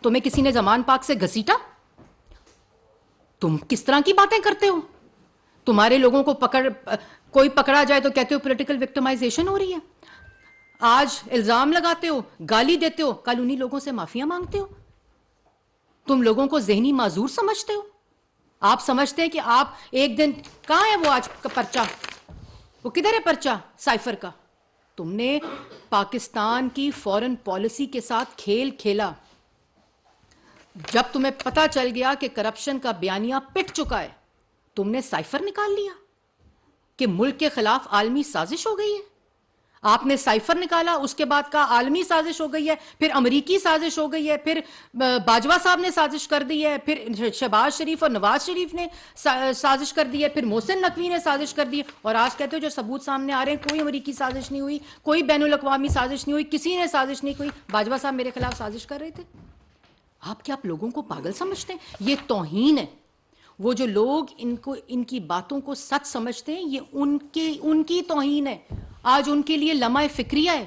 तुम्हें किसी ने जमान पाक से घसीटा? तुम किस तरह की बातें करते हो? तुम्हारे लोगों को कोई पकड़ा जाए तो कहते हो पॉलिटिकल विक्टिमाइजेशन हो रही है। आज इल्जाम लगाते हो, गाली देते हो, कल उन्हीं लोगों से माफिया मांगते हो। तुम लोगों को जहनी माजूर समझते हो। आप समझते हैं कि आप एक दिन, कहां है वो आज का पर्चा? वो किधर है पर्चा साइफर का? तुमने पाकिस्तान की फॉरेन पॉलिसी के साथ खेल खेला। जब तुम्हें पता चल गया कि करप्शन का बयानिया पिट चुका है, तुमने साइफर निकाल लिया कि मुल्क के खिलाफ आलमी साजिश हो गई है। आपने साइफर निकाला, उसके बाद का आलमी साजिश हो गई है, फिर अमरीकी साजिश हो गई है, फिर बाजवा साहब ने साजिश कर दी है, फिर शहबाज शरीफ और नवाज शरीफ ने साजिश कर दी है, फिर मोहसिन नकवी ने साजिश कर दी है। और आज कहते हो जो सबूत सामने आ रहे हैं, कोई अमरीकी साजिश नहीं हुई, कोई बैनुल अक़वामी साजिश नहीं हुई, किसी ने साजिश नहीं हुई, बाजवा साहब मेरे खिलाफ साजिश कर रहे थे। आप क्या आप लोगों को पागल समझते हैं? ये तौहीन है। वो जो लोग इनको इनकी बातों को सच समझते हैं, ये उनकी तौहीन है। आज उनके लिए लम्हा फिक्रिया है